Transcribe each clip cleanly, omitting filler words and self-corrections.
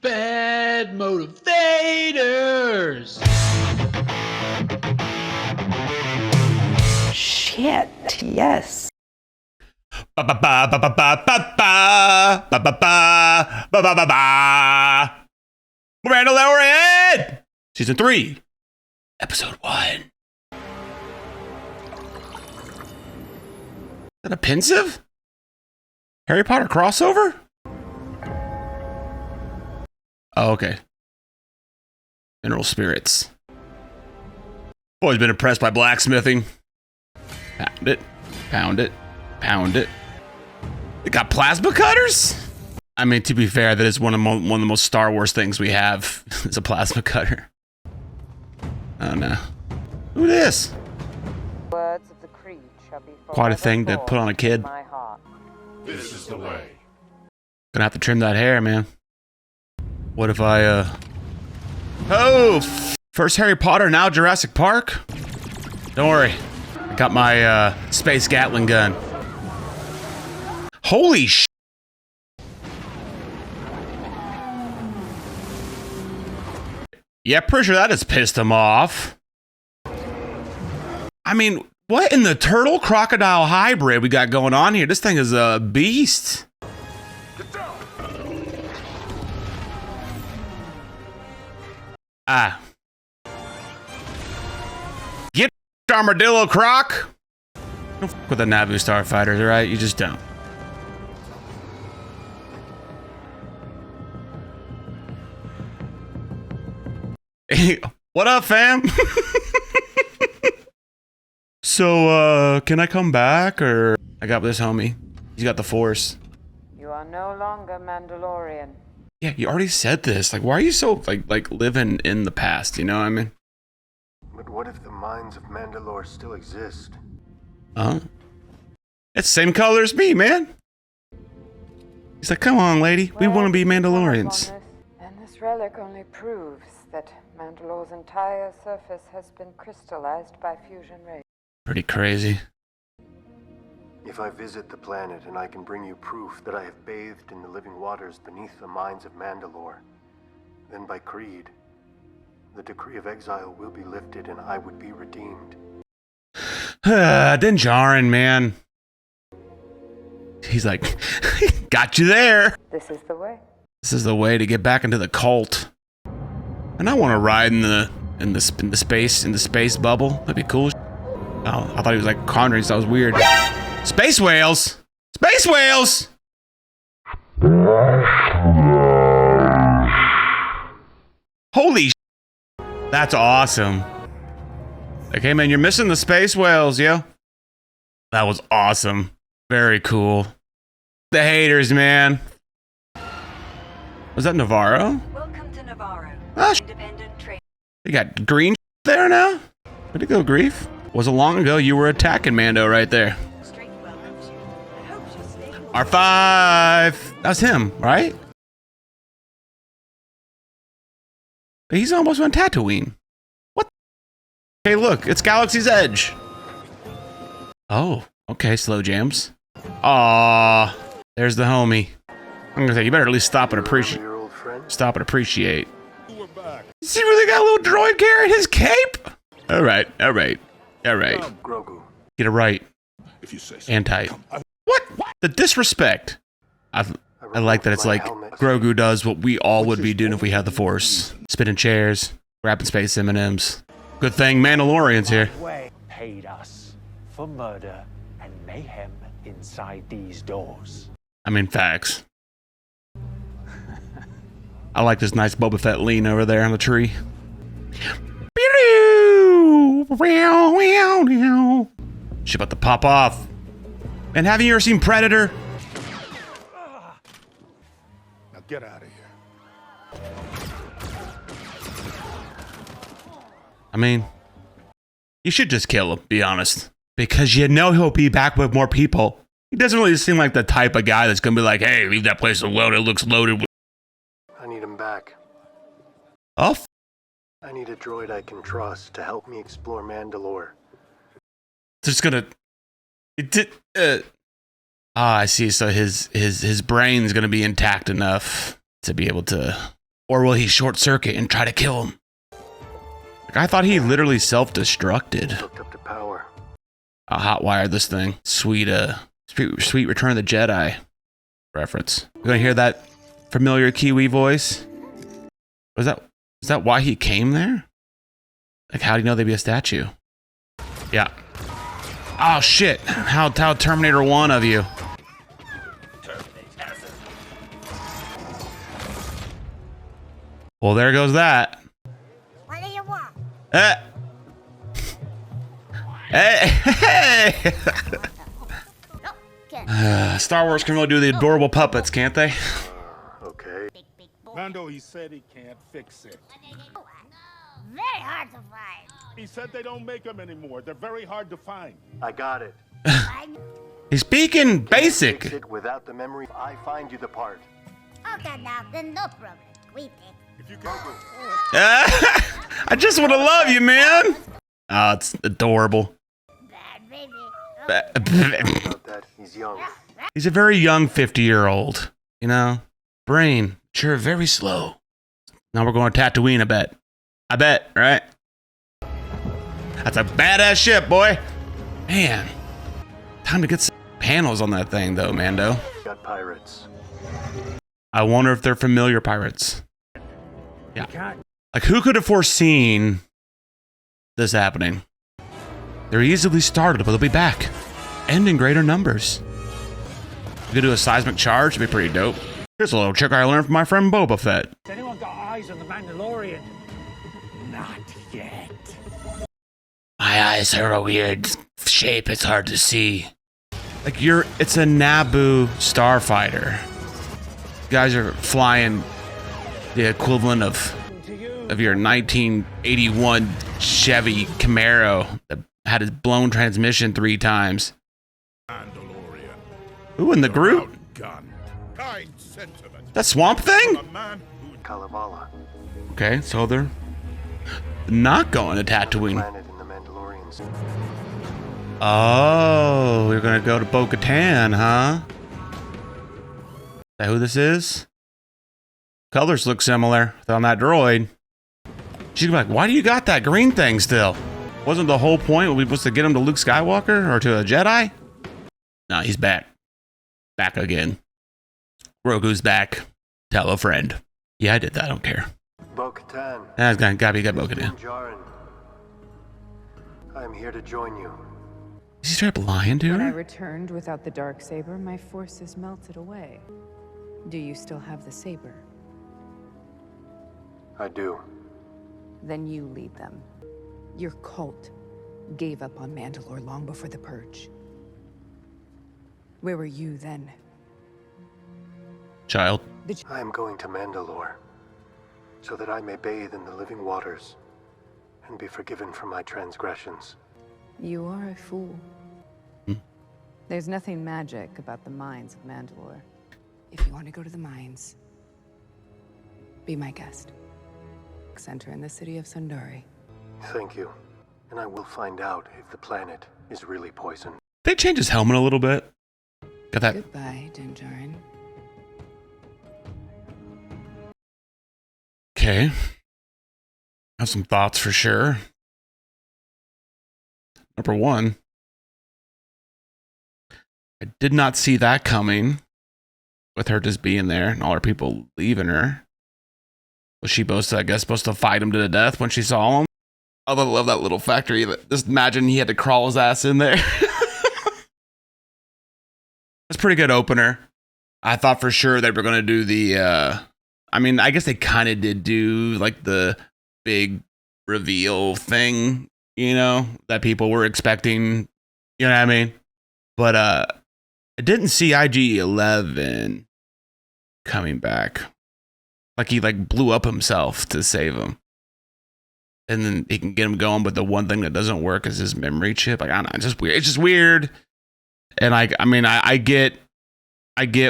Bad Motivators! Shit, yes. Ba ba ba ba ba ba ba ba ba ba ba ba ba ba. Mandalorian! Season 3, Episode 1. Is that a pensive? Harry Potter crossover? Oh, okay. Mineral spirits. Always been impressed by blacksmithing. Pound it, pound it, pound it. They got plasma cutters? I mean, to be fair, that is one of the most Star Wars things we have. Is a plasma cutter. Oh no. Who this? Words of the creed shall be Quite a thing to put on a kid. my heart. This is the way. Gonna have to trim that hair, man. What if I, Oh! First Harry Potter, now Jurassic Park? Don't worry. I got my, Space Gatling gun. Holy sh! Yeah, pretty sure that has pissed him off. I mean, what in the turtle crocodile hybrid we got going on here? This thing is a beast. Ah. Get armadillo croc. Don't fuck with the Naboo starfighters, right? You just don't. Hey, what up, fam? So, can I come back, or I got this homie. He's got the Force. You are no longer Mandalorian. Yeah, you already said this. Like, why are you so, like living in the past, you know what I mean? But what if the minds of Mandalore still exist? Huh? It's the same color as me, man. He's like, come on, lady. We want to be Mandalorians. And this relic only proves that Mandalore's entire surface has been crystallized by fusion rays. Pretty crazy. If I visit the planet and I can bring you proof that I have bathed in the living waters beneath the mines of Mandalore, then by creed, the decree of exile will be lifted and I would be redeemed. Din Djarin, man. He's like, got you there. This is the way. This is the way to get back into the cult. And I want to ride in the space bubble. That'd be cool. Oh, I thought he was like conjuring, so that was weird. Space whales! Space whales! Holy sh! That's awesome. Okay, man, you're missing the space whales, yo. That was awesome. Very cool. The haters, man. Was that Navarro? Welcome to Navarro. Ah, Independent trade. you got green there now? Where'd it go, Grief? Wasn't long ago you were attacking Mando right there. Straight welcomes you. I hope you'll stay. R5. That's him, right? But he's almost on Tatooine. What? Hey, look, it's Galaxy's Edge. Oh, okay, slow jams. Aw, there's the homie. I'm gonna say you better at least stop and appreciate. Your old friend? Stop and appreciate. Does he really got a little droid carrying his cape? All right, all right, all right. Grogu. Get it right If you say so. and tight. What? The disrespect. I like that it's like Grogu does what we all would be doing if we had the Force. Spinning chairs, grabbing space M&Ms. Good thing Mandalorian's here. Paid us for murder and mayhem inside these doors. I mean, facts. I like this nice Boba Fett lean over there on the tree. Shit about to pop off. And haven't you ever seen Predator? Now get out of here. I mean, you should just kill him, be honest. Because you know he'll be back with more people. He doesn't really seem like the type of guy that's gonna be like, hey, leave that place alone, it looks loaded with... I need him back. Oh, I need a droid I can trust to help me explore Mandalore. just gonna... I see. So his brain's gonna be intact enough to be able to Or will he short circuit and try to kill him? Like, I thought he literally self-destructed. Hooked up to power. I'll hotwire this thing. Sweet Return of the Jedi reference. You gonna hear that familiar Kiwi voice? Is that why he came there? Like, how do you know they'd be a statue? Yeah. Oh shit! How Terminator 1 of you? Well, there goes that. What do you want? Hey! Star Wars can really do the adorable puppets, can't they? Okay. Mando, he said he can't fix it. Very hard to find. He said they don't make them anymore. They're very hard to find. I got it. He's speaking Fix basic. it without the memory. I find you the part. Okay, now then no problem. We fix. If you can do I just want to love you, man. Oh, it's adorable. Bad baby. About that, he's young. He's a very young 50-year-old. You know, brain, sure, very slow. Now we're going to Tatooine, I bet, right? That's a badass ship, boy. Man, time to get some panels on that thing, though, Mando. Got pirates. I wonder if they're familiar pirates. Yeah. Like, who could have foreseen this happening? They're easily started, but they'll be back. And in greater numbers. We could do a seismic charge. It'd be pretty dope. Here's a little trick I learned from my friend Boba Fett. Has anyone got eyes on the Mandalorian? Not yet. My eyes are a weird shape. It's hard to see. Like, it's a Naboo starfighter. You guys are flying the equivalent of your 1981 Chevy Camaro that had his blown transmission 3 times. Mandalorian. Ooh, and the Groot? Outgunned. Kind sentiment. That swamp thing? A man who Kalevala. Okay, so they're not going to Tatooine. Planet in the Mandalorians. Oh, we're gonna go to Bo-Katan, huh? Is that who this is? Colors look similar on that droid. She'd be like, why do you got that green thing still? Wasn't the whole point was to get him to Luke Skywalker or to a Jedi? No, he's back. Back again. Grogu's back. Tell a friend. Yeah, I did that. I don't care. Bo-Katan. That's gotta be Bo-Katan. Jaren. I'm here to join you. Is he straight up lying to When I her? returned without the Darksaber, my forces melted away. Do you still have the saber? I do. Then you lead them. Your cult gave up on Mandalore long before the Purge. Where were you then? Child. I am going to Mandalore, so that I may bathe in the living waters and be forgiven for my transgressions. You are a fool. There's nothing magic about the mines of Mandalore. If you want to go to the mines, be my guest. Center in the city of Sundari. Thank you. And I will find out if the planet is really poisoned. They changed his helmet a little bit. Got that. Goodbye, Din Djarin. Okay. Have some thoughts for sure. Number one, I did not see that coming with her just being there and all her people leaving her. Was she supposed to fight him to the death when she saw him? I love that little factory. Just imagine he had to crawl his ass in there. It's a pretty good opener. I thought for sure they were going to do the, I guess they kind of did do like the big reveal thing, you know, that people were expecting, you know what I mean? But I didn't see IG-11 coming back. Like he blew up himself to save him. And then he can get him going, but the one thing that doesn't work is his memory chip. Like, I don't know, it's just weird. It's just weird. And I get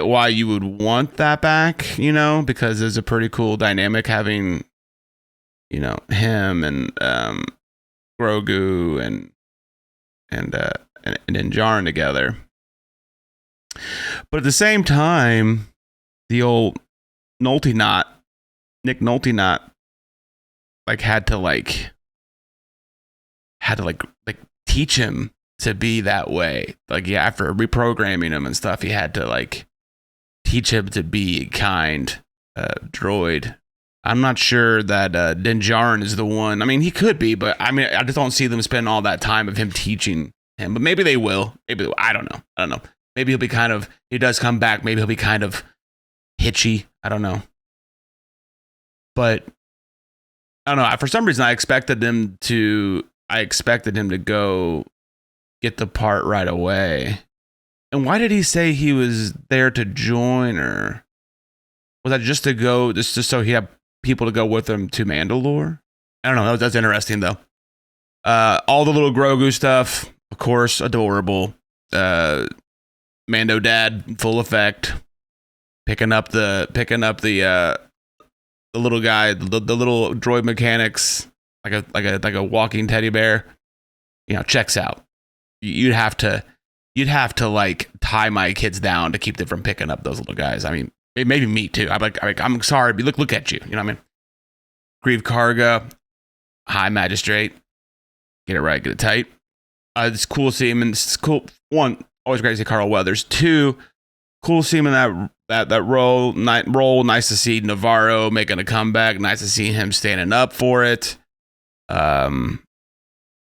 why you would want that back, you know, because it's a pretty cool dynamic having, you know, him and Grogu and Din Djarin together. But at the same time, the old Nulty Knot Nick Nolte not like had to teach him to be that way. Like, yeah, after reprogramming him and stuff, he had to like teach him to be a kind droid. I'm not sure that Din Djarin is the one. I mean, he could be, but I mean, I just don't see them spend all that time of him teaching him. But maybe they will. Maybe I don't know. Maybe he'll be kind of. He does come back. Maybe he'll be kind of hitchy. I don't know. But I don't know. For some reason, I expected him to go get the part right away. And why did he say he was there to join her? Was that just to go, just so he had people to go with him to Mandalore? I don't know. That's interesting, though. All the little Grogu stuff, of course, adorable. Mando dad, full effect. Picking up the little guy, the little droid mechanics, like a walking teddy bear. You know, checks out. You'd have to like tie my kids down to keep them from picking up those little guys. I mean, maybe me too. I'm sorry, but look at you. You know what I mean? Grieve Karga, High Magistrate. Get it right, get it tight. It's cool to see him, and it's cool. One, always great to see Carl Weathers. Two, cool to see him in that role. Nice to see Navarro making a comeback. Nice to see him standing up for it.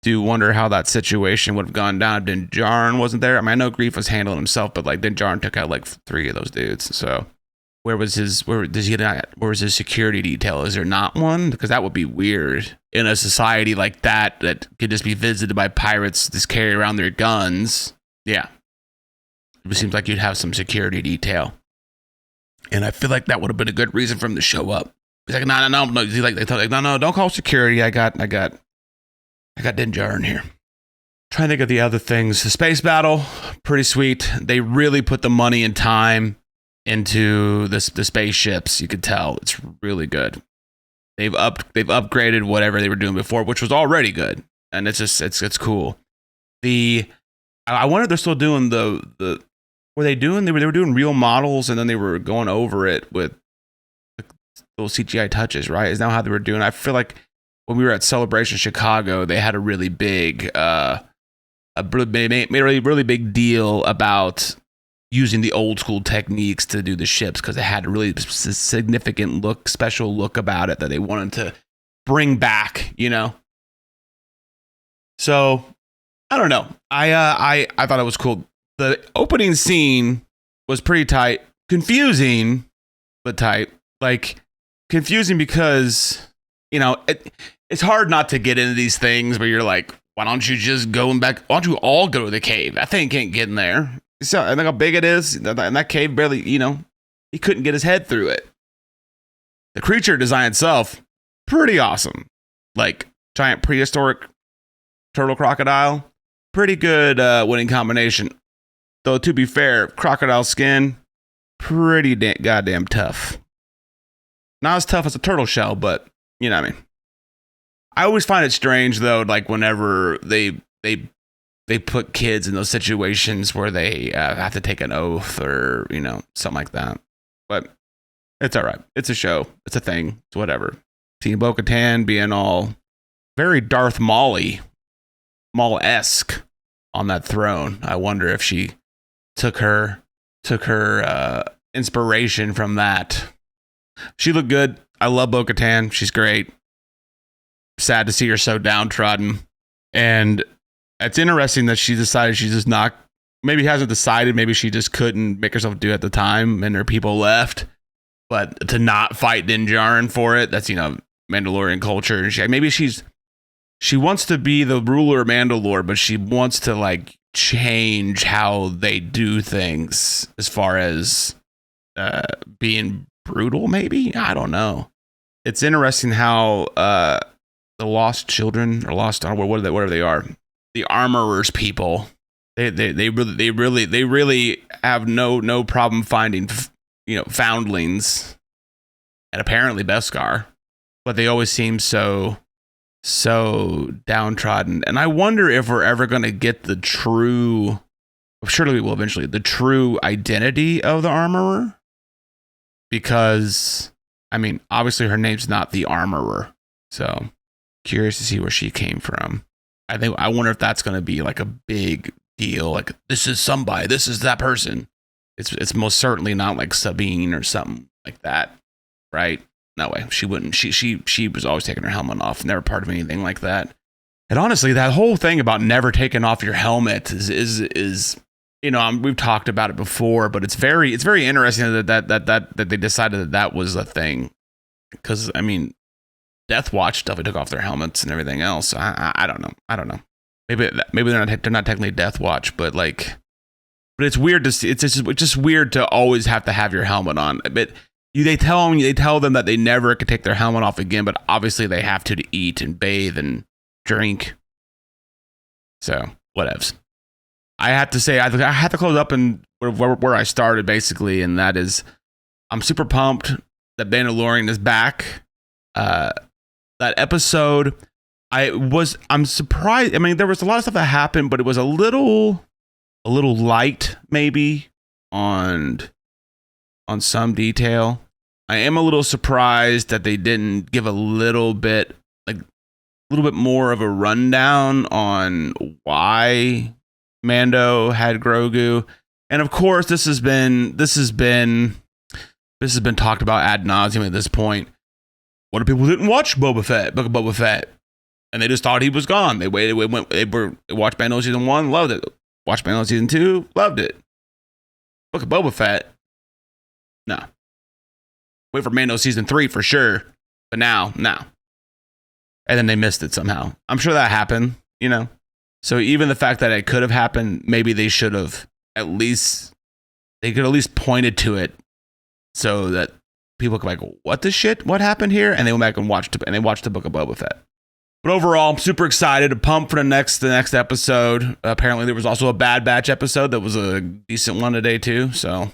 Do wonder how that situation would have gone down if Din Djarin wasn't there. I mean, I know Grief was handling himself, but like Din Djarin took out like 3 of those dudes. So where was his security detail? Is there not one? Because that would be weird in a society like that could just be visited by pirates just carry around their guns. Yeah. It seems like you'd have some security detail. And I feel like that would have been a good reason for him to show up. He's like, no. He's like, no, don't call security. I got Din Djarin here. Trying to think of the other things. The space battle, pretty sweet. They really put the money and time into the spaceships. You could tell it's really good. They've upgraded whatever they were doing before, which was already good, and it's cool. I wonder if they're still doing the were they were doing real models, and then they were going over it with little CGI touches, right? Is now how they were doing. I feel like when we were at Celebration Chicago, they had a really big, made a really big deal about using the old school techniques to do the ships because it had a really significant special look about it that they wanted to bring back, you know? So I don't know. I thought it was cool. The opening scene was pretty tight, confusing, but tight. Like confusing because, you know, it's hard not to get into these things where you're like, why don't you just go back? Why don't you all go to the cave? That thing can't get in there. So I think how big it is. And that cave barely, you know, he couldn't get his head through it. The creature design itself, pretty awesome. Like giant prehistoric turtle crocodile. Pretty good winning combination. Though to be fair, crocodile skin, pretty goddamn tough. Not as tough as a turtle shell, but you know what I mean. I always find it strange though, like whenever they put kids in those situations where they have to take an oath or, you know, something like that. But it's all right. It's a show. It's a thing. It's whatever. Seeing Bo-Katan being all very Darth Maul-esque on that throne. I wonder if she took her inspiration from that. She looked good. I love Bo-Katan. She's great. Sad to see her so downtrodden. And it's interesting that she decided she's just not, maybe hasn't decided, maybe she just couldn't make herself do it at the time and her people left. But to not fight Din Djarin for it, that's, you know, Mandalorian culture. And maybe she wants to be the ruler of Mandalore, but she wants to like change how they do things as far as being brutal, maybe? I don't know. It's interesting how the lost children or lost, whatever they are, the armorers people, they really have no problem finding, you know, foundlings and apparently Beskar, but they always seem so downtrodden. And I wonder if we're ever going to get the true, surely we will eventually, the true identity of the armorer, because I mean, obviously her name's not the Armorer, so curious to see where she came from. I wonder if that's going to be like a big deal. Like, this is somebody, this is that person. It's most certainly not like Sabine or something like that, right? No way. She wouldn't. She was always taking her helmet off, never part of anything like that. And honestly, that whole thing about never taking off your helmet is we've talked about it before, but it's very interesting that they decided that was a thing. Because I mean, Death Watch definitely took off their helmets and everything else. I don't know. Maybe they're not technically Death Watch, but it's weird to see. It's just weird to always have to have your helmet on. But they tell them that they never could take their helmet off again, but obviously they have to eat and bathe and drink. So whatevs. I have to say I have to close up and where I started basically, and that is I'm super pumped that Mandalorian is back. That episode, I'm surprised. I mean, there was a lot of stuff that happened, but it was a little light maybe on some detail. I am a little surprised that they didn't give a little bit more of a rundown on why Mando had Grogu. And of course, this has been talked about ad nauseum at this point. What if people didn't watch Book of Boba Fett, and they just thought he was gone? They watched Mando season 1, loved it. Watched Mando season 2, loved it. Book of Boba Fett, no. Wait for Mando season 3 for sure, but now. And then they missed it somehow. I'm sure that happened, So even the fact that it could have happened, maybe they should have at least pointed to it so that people could be like, what the shit? What happened here? And they went back and watched the Book of Boba Fett. But overall, I'm super excited, pumped for the next episode. Apparently there was also a Bad Batch episode that was a decent one today too. So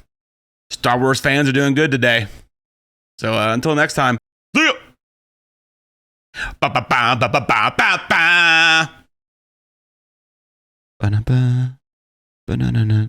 Star Wars fans are doing good today. So until next time, see ya! Ba ba ba ba ba ba ba ba. Ba na ba. Ba na na na.